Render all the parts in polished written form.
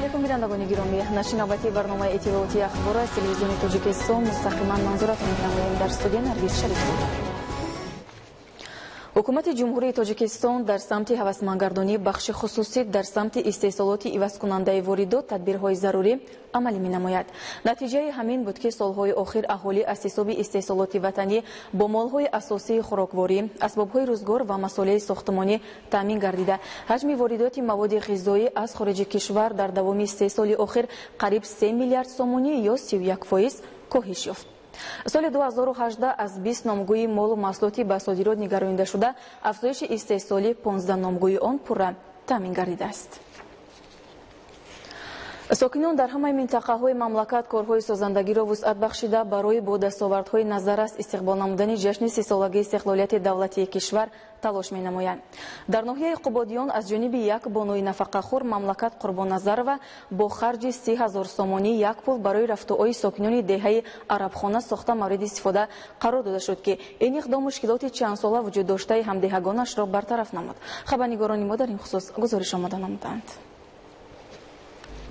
алейкум бинандагони гиромӣ. Нашри навбатии барномаи иттилооти ахбор аз телевизиони Тоҷикистон мустақиман манзуратон менамоем. Дар студия Наргиз Шарифова. ҳукумати ҷумҳурии Тоҷикистон дар самти ҳавасмандгардонӣ бахши хусусӣ дар самти истеҳсолоти ивазкунандаи воридот тадбирҳои зарурӣ амалӣ менамояд. натиҷаи ҳамин буд ки солҳои охир аҳолӣ аз ҳисоби истеҳсолоти ватанӣ бо молҳои асосии хӯрокворӣ, асбобҳои рӯзгор ва масолеи сохтмонӣ таъмин гардида, ҳаҷми воридоти маводи ғизоӣ аз хориҷи кишвар дар давоми 3 соли охир қариб 3 миллиард сомонӣ ё 31% коҳиш ёфт. соли 2018 аз 20 номгӯи молу маҳсулоти ба содирот нигаронида шуда, афзоиши истеҳсоли 15 номгӯи он пурра таъмин гардидааст. сокинон дар ҳамаи минтақаҳои мамлакат корҳои созандагиро вусъат бахшида барои бо дастовардҳои назаррас истиқбол намудани ҷашни 30-солагии истиқлолияти давлатии кишвар талош менамоянд. дар ноҳияи Қубодиён аз ҷониби як бонои нафақахӯр Мамлакат Қурбонназарова бо харҷи 30,000 сомонӣ як пул барои рафтуои сокинони деҳаи Арабхона сохта мавриди истифода қарор дода шуд ки ин иқдом мушкилоти чандсола вуҷуд доштаи ҳамдиҳагонашро бартараф намуд. хабарнигорони мо дар ин хусус гузориш омода намуданд.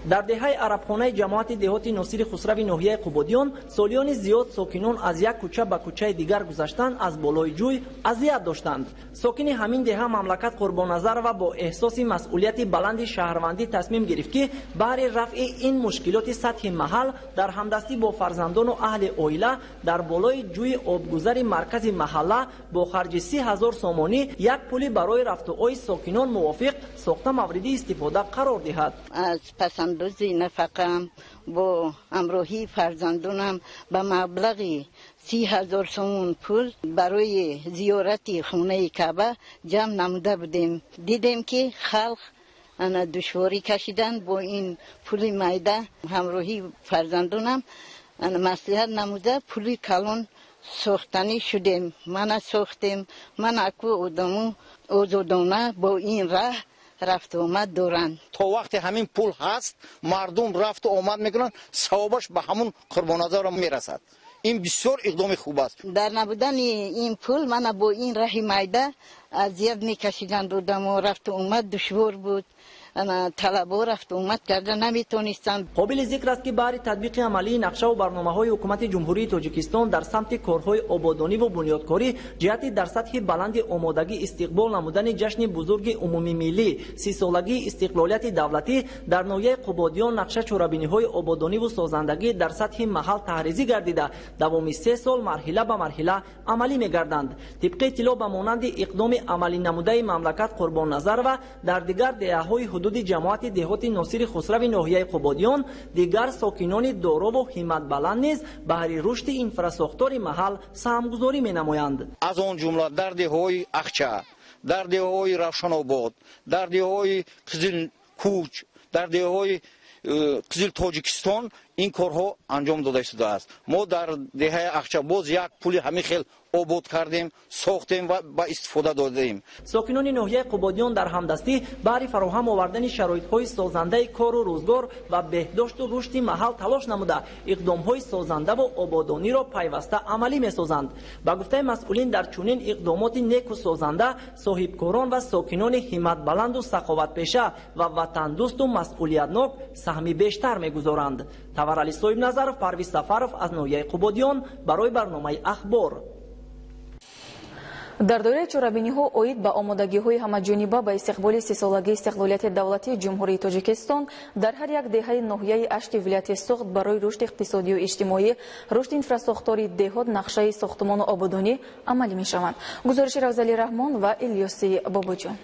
дар деҳаи арабхонаи ҷамоати деҳоти Носири Хусрави ноҳияи Қубодиён солиёни зиёд сокинон аз як кӯча ба кӯчаи дигар гузаштан аз болои ҷӯй азият доштанд. сокини ҳамин деҳа Мамлакат Қурбонназарова бо эҳсоси масъулияти баланди шаҳрвандӣ тасмим гирифт ки баҳри рафъи ин мушкилоти сатҳи маҳал дар ҳамдастӣ бо фарзандону аҳли оила дар болои ҷӯи обгузари маркази маҳалла бо харҷи 30,000 сомонӣ як пули барои рафтуои сокинон мувофиқ сохта мавриди истифода қарор диҳад. андози нафақам бо ҳамроҳии фарзандонам ба маблағи 30,000 сомон пул барои зиёрати хонаи Каъба ҷамъ намуда будем. дидем ки халқ душворӣ кашидан. бо ин пули майда ҳамроҳии фарзандонам маслиҳат намуда пули калон сохтанӣ шудем. мана сохтем. мана аку одамо озодона бо ин раҳ рафт омад доранд. то вақте ҳамин пул ҳаст, мардум рафт омад мекунанд, савобаш ба ҳамун Қурбонназар мерасад. ин бисёр иқдоми хуб аст. дар набудани ин пул мана бо ин раҳи майда азият мекашиданд. одамо рафт омад душвор буд. талабо рафт омад карда наметонистанд. қобили зикр аст ки баҳри татбиқи амалии нақшаву барномаҳои ҳукумати ҷумҳурии Тоҷикистон дар самти корҳои ободониву бунёдкорӣ ҷиҳати дар сатҳи баланди омодагӣ истиқбол намудани ҷашни бузурги умумимиллӣ 30-солагии истиқлолияти давлатӣ дар ноҳияи Қубодиён нақша чорабиниҳои ободониву созандагӣ дар сатҳи маҳал таҳризӣ гардида давоми 3 сол марҳила ба марҳила амалӣ мегарданд. тибқи иттилоъ ба монанди иқдоми амалӣ намудаи Мамлакат Қурбонназарова дар дигар деҳаҳои ҳудуди ҷамоати деҳоти Носири Хусрави ноҳияи Қубодиён дигар сокинони дорову ҳиматбаланд низ баҳри рушди инфрасохтори маҳал саҳмгузорӣ менамоянд. аз он ҷумла дар деҳаҳои Ахча, дар деҳаҳои Равшанобод, дар деҳаҳои Қизилкӯч, дар деҳаҳои Қизил Тоҷикистон ин корҳо анҷом дода шудааст. мо дар деҳаи Ахча боз як пули ҳамин хел обод кардем, сохтем ва ба истифода додем. сокинони ноҳияи Қубодиён дар ҳамдастӣ баҳри фароҳам овардани шароитҳои созандаи кору рӯзгор ва беҳдошту рушди маҳал талош намуда иқдомҳои созандаву ободониро пайваста амалӣ месозанд. ба гуфтаи масъулин дар чунин иқдомоти неку созанда соҳибкорон ва сокинони ҳиматбаланду саховатпеша ва ватандӯсту масъулиятнок саҳми бештар мегузоранд. Таварали Соибназаров, Парвиз Сафаров аз ноҳияи Қубодиён барои барномаи ахбор. дар доираи чорабиниҳо оид ба омодагиҳои ҳамаҷониба ба истиқболи 30-солагии истиқлолияти давлатии ҷумҳурии Тоҷикистон дар ҳар як деҳаи ноҳияи Ашти вилояти Суғд барои рушди иқтисодию иҷтимоӣ, рушди инфрасохтори деҳот, нақшаи сохтмону ободонӣ амалӣ мешаванд. гузориши Равзали Раҳмон ва Ильёси Бобоҷон.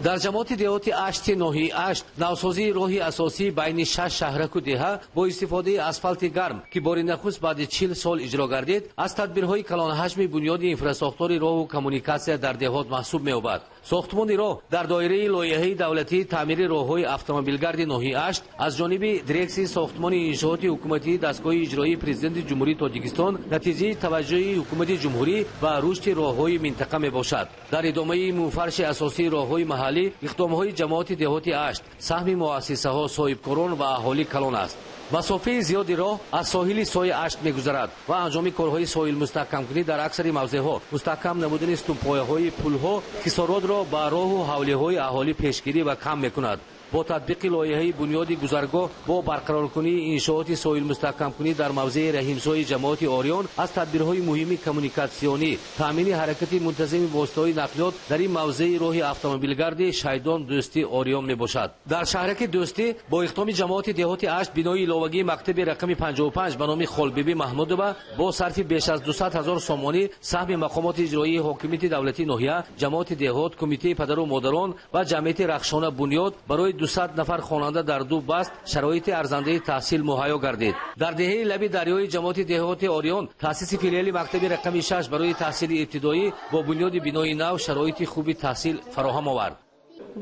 дар ҷамоати деҳоти Ашти ноҳияи Ашт навсозии роҳи асосӣ байни 6 шаҳраку деҳа бо истифодаи асфалти гарм ки бори нахуст баъди 40 сол иҷро гардид, аз тадбирҳои калонҳаҷми бунёди инфрасохтори роҳу коммуникатсия дар деҳот маҳсуб меёбад. сохтмони роҳ дар доираи лоиҳаи давлатии таъмири роҳҳои автомобилгарди ноҳияи Ашт аз ҷониби дирексияи сохтмони иншооти ҳукуматии дастгоҳи иҷроии президенти ҷумҳурии Тоҷикистон натиҷаи таваҷҷӯҳи ҳукумати ҷумҳурӣ ба рушди роҳҳои минтақа мебошад. дар идомаи муфарши асосии роҳҳои маҳаллӣ иқдомҳои ҷамоати деҳоти Ашт саҳми муассисаҳо, соҳибкорон ва аҳолӣ калон аст. масофаи зиёди роҳ аз соҳили сои ашт мегузарад ва анҷоми корҳои соҳил мустаҳкамкунӣ дар аксари мавзеъҳо, мустаҳкам намудани ступпояҳои пулҳо кислородро ба роҳу ҳавлиҳои аҳолӣ пешгирӣ ва кам мекунад. бо татбиқи лоиҳаи бунёди гузаргоҳ бо барқароркунии иншооти соҳил мустаҳкамкунӣ дар мавзеи раҳимсои ҷамоати Орион аз тадбирҳои муҳими коммуникатсионӣ, таъмини ҳаракати мунтазими воситаҳои нақлиёт дар ин мавзеи роҳи автомобилгарди Шайдон Дӯстӣ Орион мебошад. дар шаҳраки Дӯстӣ бо иқдоми ҷамоати деҳоти Ашт бинои иловагии мактаби рақами 55 ба номи Холбиби Маҳмудова бо сарфи беш аз 200 000 сомонӣ саҳми мақомоти иҷроии ҳокимияти давлати ноҳия, ҷамоати деҳот, кумитаи падару модарон ва ҷамъияти Рахшона Бунёд барои 200 нафар хонанда дар ду баст шароити арзандаи таҳсил муҳайё гардид. дар деҳаи лаби дарёи ҷамоати деҳоти Орион таъсиси филиали мактаби рақами 6 барои таҳсили ибтидоӣ бо бунёди бинои нав шароити хуби таҳсил фароҳам овард.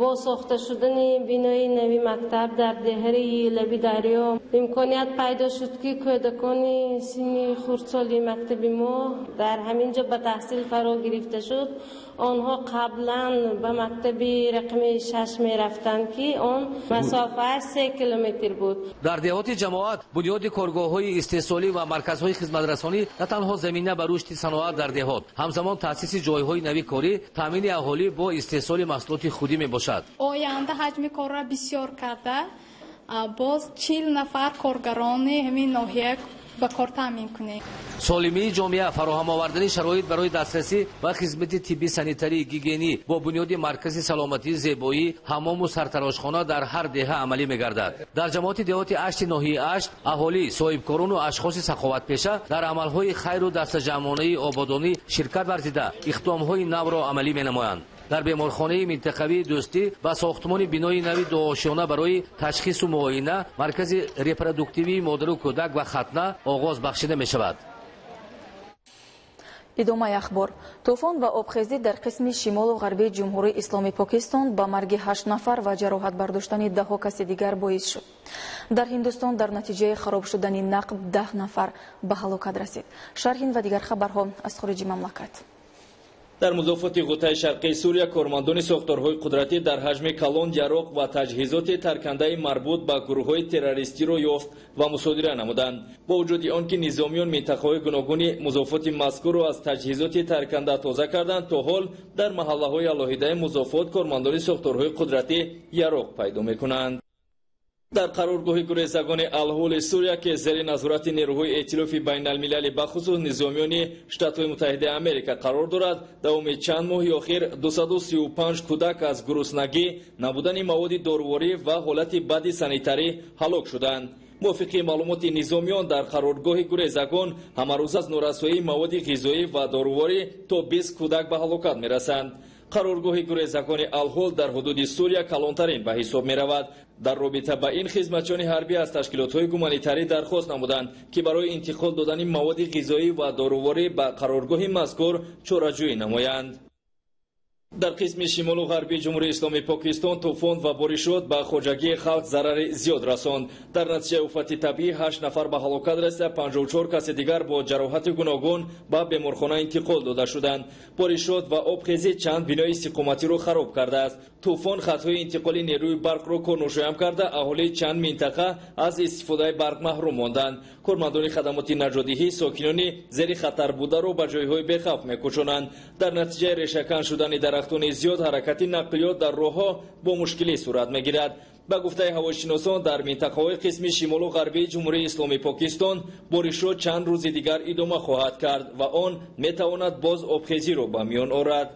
با ساخته شدن بینای نوی مکتب در دهره لبی دریا امکانیت پیدا شد که کودکان سن خردسالی مکتب ما در همینجا به تحصیل فرا گرفته شد. آنها قبلا به مکتب رقم 6 می رفتند که آن مسافه 3 کیلومتر بود. در دهات جماعت بنیاد کارگاه‌های استحصالی و مرکزهای خدمترسانی نه تنها زمینه بر رشد صنایع در دهات، همزمان تأسیس جایهای نوی کاری، تامین اهالی با استحصال محصولات خودی می باشد. آینده حجم کار را بسیار کرده باز 40 نفر کارگران همین ناحیه به کار تامین کنه. سالمی جامعه فراهم آوردن شرایط برای دسترسی و خدمت طبی سانیتری گیگینی با بنیاد مرکز سلامتی زیبایی، حمام و سرتراشخانه در هر دهه عملی می‌گردد. در جماعت دهات اشت ناحیه اشت اهالی، صاحبکاران و اشخاص سخاوتپیشه در عملهای خیر و دستجمعانه آبادانی شرکت ورزیده اقدام‌های نو را عملی می‌نمایند. در بیمارخانه منطقوی دوستی و ساختمان بینای نوی دوآشیانه برای تشخیص و معاینه مرکز ریپرودوکتیوی مادر و کودک و ختنه آغاز بخشیده می شود. идомаи ахбор. тӯфон ва обхезӣ дар қисми шимолу ғарбии ҷумҳурии исломии Покистон ба марги 8 нафар ва ҷароҳат бардоштани даҳо каси дигар боис шуд. дар Ҳиндустон дар натиҷаи хароб шудани нақб 10 нафар ба ҳалокат расид. шарҳин ва дигар хабарҳо аз хориҷи мамлакат. дар музофоти ғутаи шарқии Сурия кормандони сохторҳои қудратӣ дар ҳаҷми калон, яроқ ва таҷҳизоти таркандаи марбут ба гурӯҳҳои террористиро ёфт ва мусодира намуданд. бо вуҷуди он ки низомиён минтақаҳои гуногуни музофоти мазкурро аз таҷҳизоти тарканда тоза карданд, то ҳол дар маҳаллаҳои алоҳидаи музофот кормандони сохторҳои қудратӣ яроқ пайдо мекунанд. дар қароргоҳи гурезагони Ал-Ҳоли Сурия ки зери назорати нерӯҳои эътилофи байналмилалӣ бахусус низомиёни Штатҳои Муттаҳидаи Америка қарор дорад, давоми чанд моҳи охир 235 кӯдак аз гуруснагӣ, набудани маводи доруворӣ ва ҳолати бади санитарӣ ҳалок шуданд. мувофиқи маълумоти низомиён дар қароргоҳи гурезагон ҳамарӯз аз норасоии маводи ғизоӣ ва доруворӣ то 20 кӯдак ба ҳалокат мерасанд. қароргоҳи гурезагони Ал-Ҳол дар ҳудуди Сурия калонтарин ба ҳисоб меравад. дар робита ба ин хизматчони ҳарбӣ аз ташкилотҳои гуманитарӣ дархост намуданд ки барои интиқол додани маводи ғизоӣ ва доруворӣ ба қароргоҳи мазкур чораҷӯӣ намоянд. дар қисми шимолу ғарбии ҷумҳурии исломии Покистон тӯфон ва боришот ба хоҷагии халқ зарари зиёд расонд. дар натиҷаи офати табиӣ 8 нафар ба ҳалокат расида, 54 каси дигар бо ҷароҳати гуногун ба беморхона интиқол дода шуданд. боришот ва обхезӣ чанд бинои истиқоматиро хароб кардааст. тӯфон хатҳои интиқоли нерӯи барқро корношоям карда, аҳолии чанд минтақа аз истифодаи барқ маҳрум монданд. кормандони хадамоти наҷодиҳӣ сокинони зери хатар бударо ба ҷойҳои бехавф мекушонанд. дар натиҷаи решакан шудани дарахтони зиёд ҳаракати нақлиёт дар роҳҳо бо мушкилӣ сурат мегирад. ба гуфтаи ҳавошиносон дар минтақаҳои қисми шимолу ғарбии ҷумҳурии исломии Покистон боришот чанд рӯзи дигар идома хоҳад кард ва он метавонад боз обхезиро ба миён орад.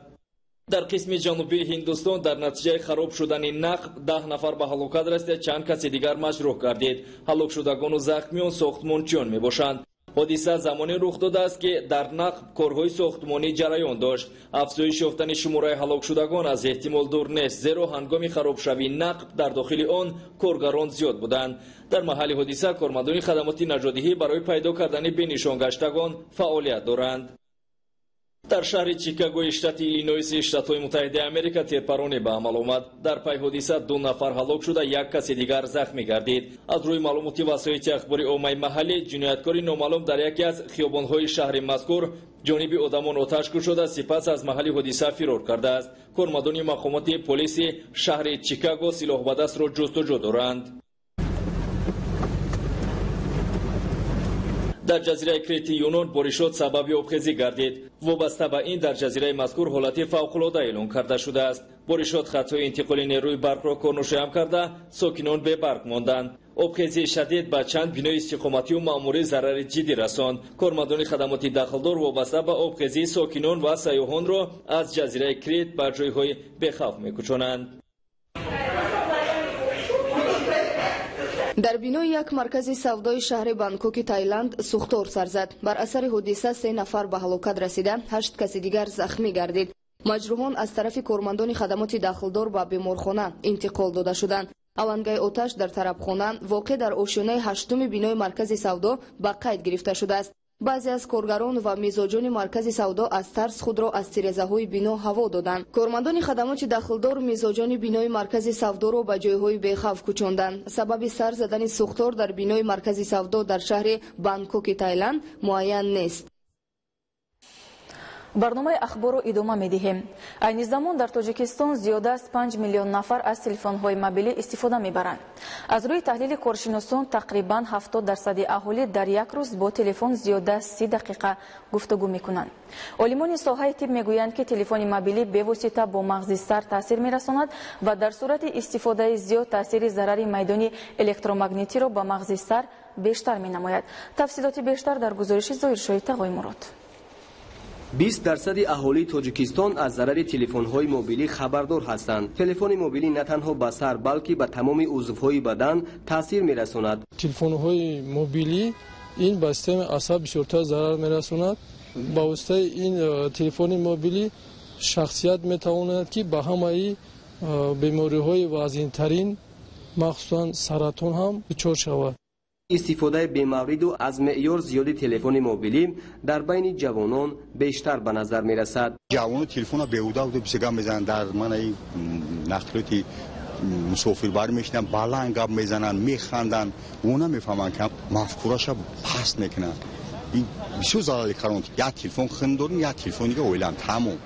дар қисми ҷанубии Ҳиндустон дар натиҷаи хароб шудани нақб 10 нафар ба ҳалокат расида, чанд каси дигар маҷрӯҳ гардид. ҳалок шудагону захмиён сохтмончиён мебошанд. ҳодиса замоне рух додааст ки дар нақб корҳои сохтмонӣ ҷараён дошт. афзоиш ёфтани шумораи ҳалокшудагон аз эҳтимол дур нест, зеро ҳангоми харобшавии нақб дар дохили он коргарон зиёд буданд. дар маҳалли ҳодиса кормандони хадамоти наҷодиҳӣ барои пайдо кардани бенишонгаштагон фаъолият доранд. дар шаҳри Чикагои штати Иллинойси Штатҳои Муттаҳидаи Америка терпаронӣ ба амал омад. дар пай ҳодиса 2 нафар ҳалок шуда, 1 каси дигар захмӣ гардид. аз рӯи маълумоти васоити ахбори оммаи маҳаллӣ, ҷинояткори номаълум дар яке аз хиёбонҳои шаҳри мазкур ҷониби одамон оташ кушода, сипас аз маҳалли ҳодиса фирор кардааст. кормандони мақомоти полиси шаҳри Чикаго силоҳ ба дастро ҷустуҷӯ доранд. дар ҷазираи Крети Юнон боришот сабаби обхезӣ гардид. Вобаста ба ин дар ҷазираи мазкур ҳолати фавқулода эълон карда шудааст. боришот хатҳои интиқоли нерӯи барқро корношоям карда, сокинон бебарқ монданд. обхезии шадид ба чанд бинои истиқоматию маъмурӣ зарари ҷиддӣ расонд. кормандони хадамоти дахлдор вобаста ба обхезии сокинон ва сайёҳонро аз ҷазираи Крет ба ҷойҳои бехавф мекӯчонанд. дар бинои як маркази савдои шаҳри Бангкоки Таиланд сӯхтор сар зад. бар асари ҳодиса 3 нафар ба ҳалокат расида, 8 каси дигар захмӣ гардид. маҷрӯҳон аз тарафи кормандони хадамоти дахлдор ба беморхона интиқол дода шуданд. алангаи оташ дар тарабхона воқеъ дар ошёнаи 8-уми бинои маркази савдо ба қайд гирифта шудааст. баъзе аз коргарон ва мизоҷони маркази савдо аз тарс худро аз тирезаҳои бино ҳаво доданд. кормандони хадамоти дахлдор мизоҷони бинои маркази савдоро ба ҷойҳои бехавф кӯчонданд. сабаби сар задани сӯхтор дар бинои маркази савдо дар шаҳри Бангкоки Таиланд муайян нест. барномаи ахборро идома медиҳем. айни замон дар тоҷикистон зиёда аз 5 миллион нафар аз телефонҳои мобилӣ истифода мебаранд. аз рӯи таҳлили коршиносон тақрибан 70% аҳолӣ дар як рӯз бо телефон зиёда аз 30 дақиқа гуфтугӯ мекунанд. олимони соҳаи тиб мегӯянд, ки телефони мобилӣ бевосита бо мағзи сар таъсир мерасонад ва дар сурати истифодаи зиёд таъсири зарари майдони электромагнитиро ба мағзи сар бештар менамояд. тафсилоти бештар дар гузориши Зоиршоҳи Тағои Мурод. 20% аҳолии Тоҷикистон аз зарари телефонҳои мобилӣ хабардор ҳастанд. телефони мобилӣ на танҳо ба сар, балки ба тамоми узвҳои бадан таъсир мерасонад. телефонҳои мобилӣ ин ба системаи асаб бисёртар зарар мерасонад. ба воситаи ин телефони мобилӣ шахсият метавонад ки ба ҳамаи бемориҳои вазнинтарин, махсусан саратон ҳам дучор шавад. истифодаи бемавриду аз меъёр зиёди телефони мобилӣ дар байни ҷавонон бештар ба назар мерасад. ҷавонон телефона беҳуда бисега мезананд. дар манаи нақлиёти мусофирбарӣ мешинанд, баланд гап мезананд, механданд, ӯ намефаҳманд ки мафкураша паст мекунанд. ин бисёр зарали карон. як телефон хин дорем, як телефон дига оилам тамом.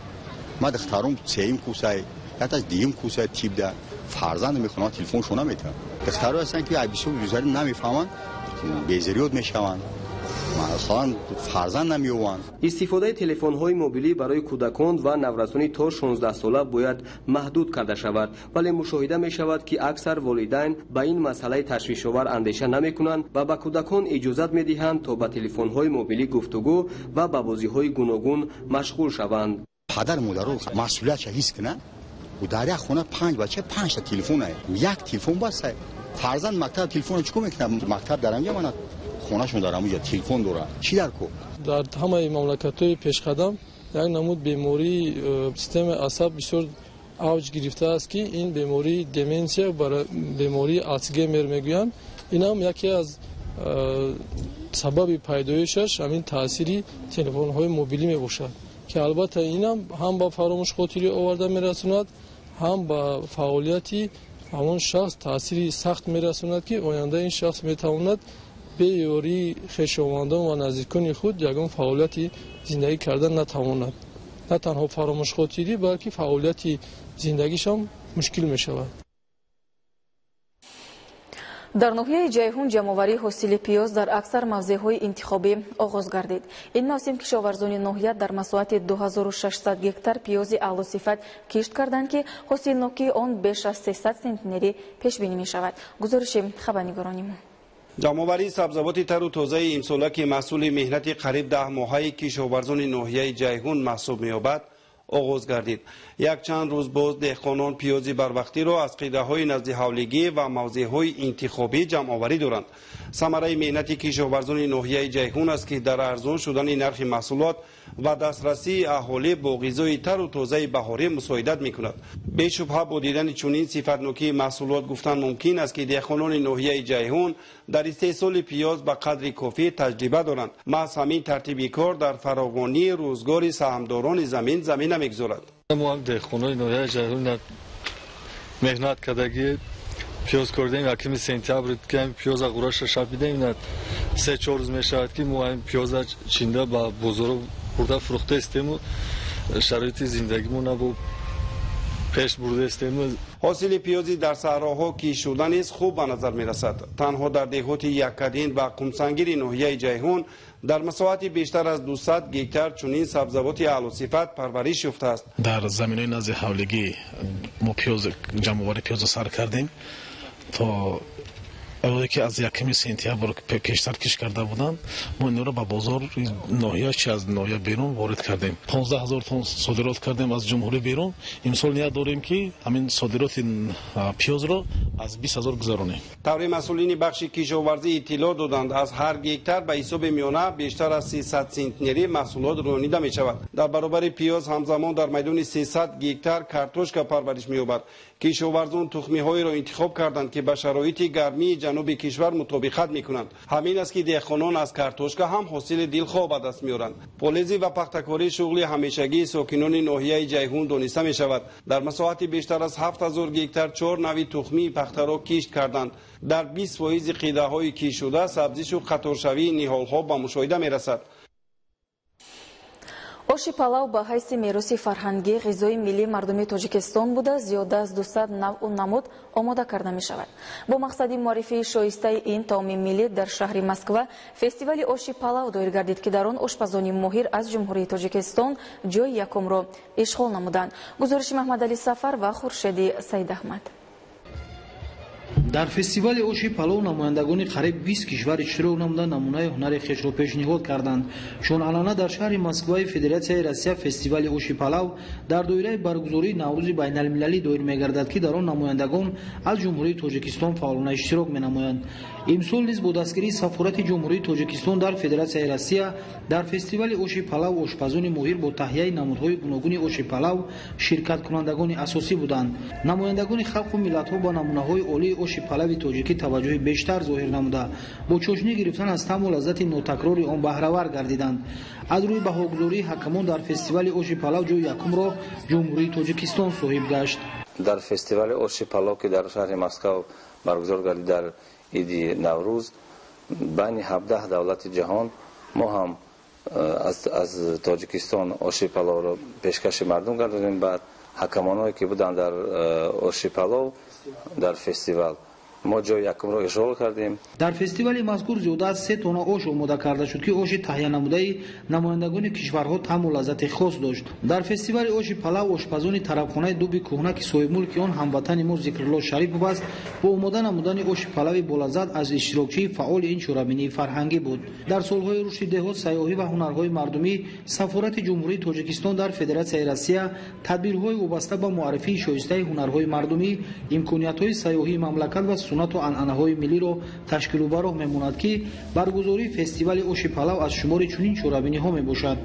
ма духтаром сеюм курсаи, як дуюм курсаи тибда фарзанд мехонанд, телефоншон наметавонанд. духтаро ҳастанд ки бисёр юзари намефаҳманд, безириёд мешаванд, масалан фарзанд намеёванд. истифодаи телефонҳои мобилӣ барои кӯдакон ва наврасони то 16 сола бояд маҳдуд карда шавад, вале мушоҳида мешавад, ки аксар волидайн ба ин масъалаи ташвишовар андеша намекунанд ва ба кӯдакон иҷозат медиҳанд то ба телефонҳои мобилӣ гуфтугӯ ва ба бозиҳои гуногун машғул шаванд. падар модаро масъулиятша ҳис кунанд. дар як хона 5 бача 5 та телефон ай. як телефон баса. фарзанд мактаб телефон чико мекунад? мактаб дар амҷа манад, хонашон дар амҷа телефон дорад. чӣ дар ко? дар ҳамаи мамлакатҳои пешқадам як намуд бемории системаи асаб бисёр авҷ гирифтааст, ки ин бемории деменсия, бемории Алцгеймер мегӯянд. ин ҳам яке аз сабаби пайдоишаш ҳамин таъсири телефонҳои мобилӣ мебошад, ки албатта ин ҳам ба фаромӯшхотирӣ оварда мерасонад, ҳам ба фаъолияти ҳамон шахс таъсири сахт мерасонад, ки оянда ин шахс метавонад бе ёрии хешовандон ва наздикони худ ягон фаъолияти зиндагӣ кардан натавонад. на танҳо фаромӯшхотирӣ, балки фаъолияти зиндагишам мушкил мешавад. дар ноҳияи ҷайҳун ҷамъоварии ҳосили пиёз дар аксар мавзеъҳои интихобӣ оғоз гардид. ин мавсим кишоварзони ноҳия дар масоҳати 2600 гектар пиёзи аълосифат кишт карданд, ки ҳосилнокии он беш аз 300 центнерӣ пешбинӣ мешавад. гузориши хабарнигоронӣ. ҷамъоварии сабзавоти тару тозаи имсола, ки маҳсули меҳнати қариб 10 моҳаи кишоварзони ноҳияи ҷайҳун маҳсуб меёбад, оғоз гардид. якчанд рӯз боз деҳқонон пиёзи барвақтиро аз қидаҳои назди ҳавлигӣ ва мавзеъҳои интихобӣ ҷамъоварӣ доранд. самараи меҳнати кишоварзони ноҳияи ҷайҳун аст, ки дар арзон шудани нархи маҳсулот ва дастрасии аҳолӣ бо ғизои тару тозаи баҳорӣ мусоидат мекунад. бешубҳа бо дидани чунин сифатнокии маҳсулот гуфтан мумкин аст, ки деҳқонони ноҳияи ҷайҳун дар истеҳсоли пиёз ба қадри кофӣ таҷриба доранд. маҳз ҳамин тартиби кор дар фаровонии рӯзгори саҳмдорони замина мегузорад. мо деҳқонони ноҳияи ҷайҳун меҳнат кардагӣ пиёз коридем, 1 сентябр дигам пиёза ғураша шабидем, 3-4 рӯз мешавад, ки мо ин пиёза чинда ба бозоро бурда фурӯхта истему. шароити зиндагимон бо پیش برده استیم. حاصل پیازی در صحراها کیش شده نیز خوب به نظر می رسد. تنها در دهات یکدین و قمسنگیر ناحیه جیهون در مساحت بیشتر از 200 گیتار چنین سبزیجات اعلی صفت پرورش یافته است. در زمینهای نزد حولگی ما پیاز جمع‌آوری پیاز سر کردیم تا اولی که از یکم سپتامبر پیشتر کش کرده بودند ما این را به بازار ناحیه چه از ناحیه بیرون وارد کردیم. 15000 تن صادرات کردیم از جمهوری بیرون. امسال نیت داریم که همین صادرات پیاز را از 20000 گذرانیم. طوری مسئولین بخش کشاورزی اطلاع دادند از هر گیتار به حساب میانه بیشتر از 300 سنتنری محصولات رونیده می شود. در برابر پیاز همزمان در میدان 300 گیتار کارتوشکا پرورش می‌یابد. کشاورزان تخمی‌های را انتخاب کردند که به شرایط گرمی جنوب کشور مطابقت می‌کنند. همین است که دهقانان از کارتوشکا هم حاصل دلخواه به دست می‌آورند. پولیزی و پختکاری شغل همیشگی ساکنان ناحیه جیهون دانسته می‌شود. در مساحت بیشتر از 7000 گیتار 4 نوع تخمی پخته را کشت کردند. در 20% قیده‌های کشت شده سبزیش و خطرشوی نهال‌ها به مشاهده می‌رسد. оши палав ба ҳайси мероси фарҳангӣ ғизои миллии мардуми тоҷикистон буда зиёда аз 200 навъу намуд омода карда мешавад. бо мақсади муаррифии шоистаи ин таоми миллӣ дар шаҳри москва фестивали оши палав доир гардид ки дар он ошпазони моҳир аз ҷумҳурии тоҷикистон ҷои якумро ишғол намуданд. гузориши маҳмадалӣ сафар ва хуршеди саидаҳмад. дар фестивали оши палов намояндагони қариб 20 кишвар иштирок намуда намунаи ҳунари хешро пешниҳод карданд. чун анъана дар шаҳри москваи федератсияи россия фестивали оши палав дар доираи баргузории наврӯзи байналмилалӣ доир мегардад ки дар он намояндагон аз ҷумҳурии тоҷикистон фаъолона иштирок менамоянд. имсол низ бо дастгирии сафорати ҷумҳурии тоҷикистон дар федератсияи россия дар фестивали оши палав ошпазони моҳир бо таҳияи намудҳои гуногуни оши палав ширкаткунандагони асосӣ буданд. намояндагони халқу миллатҳо ба намунаҳои олии оши палави тоҷикӣ таваҷҷӯҳи бештар зоҳир намуда бо чошнӣ гирифтан аз таъму лаззати нотакрори он баҳравар гардиданд. аз рӯи баҳогузории ҳакамон дар фестивали оши палав ҷои якумро ҷумҳурии тоҷикистон соҳиб гашт. дар фестивали оши палав ки дар шаҳри москав баргузор гардид дар иди наврӯз байни 17 давлати ҷаҳон мо ҳам аз тоҷикистон оши палавро пешкаши мардум гардидем. баъд ҳакамоное ки буданд дар оши палав дар фестивал мо ҷои якумро ишғол кардем. дар фестивали мазкур зиёда аз 3 тонна ош омода карда шуд ки оши таҳия намудаи намояндагони кишварҳо таъму лаззати хос дошт. дар фестивали оши палав ошпазони тарабхонаи дуби кӯҳна ки соҳибмулки он ҳамватани мо зикрулло шарипов аст бо омода намудани оши палави болаззат аз иштирокчии фаъоли ин чорабинии фарҳангӣ буд. дар солҳои рушди деҳот сайёҳӣ ва ҳунарҳои мардумӣ сафорати ҷумҳурии тоҷикистон дар федератсияи россия тадбирҳои вобаста ба муаррифии шоистаи ҳунарҳои мардумӣ имкониятҳои сайёҳии мамлакат ва сунату анъанаҳои миллиро ташкилу бароҳ мемонад ки баргузории фестивали оши палав аз шумори чунин чорабиниҳо мебошад.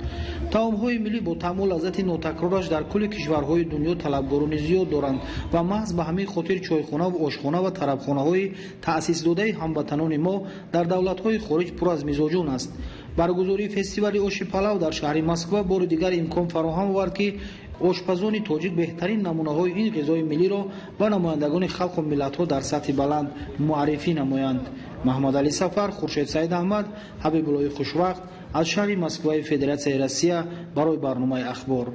таомҳои миллӣ бо таъму лаззати нотакрораш дар кулли кишварҳои дунё талабгорони зиёд доранд ва маҳз ба ҳамин хотир чойхонаву ошхона ва тарабхонаҳои таъсисдодаи ҳамватанони мо дар давлатҳои хориҷ пур аз мизоҷон аст. баргузории фестивали оши палав дар шаҳри москва бори дигар имкон фароҳам овард ки ошпазони тоҷик беҳтарин намунаҳои ин ғизои миллиро ба намояндагони халқу миллатҳо дар сатҳи баланд муаррифӣ намоянд. маҳмадалӣ сафар, хуршед саидаҳмад, ҳабибуллои хушвақт аз шаҳри москваи федератсияи россия барои барномаи ахбор.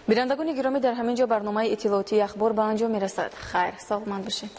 бинандагони гиромӣ, дар ҳамин ҷо барномаи иттилоотии ахбор ба анҷом мерасад. хайр, саломат бошед.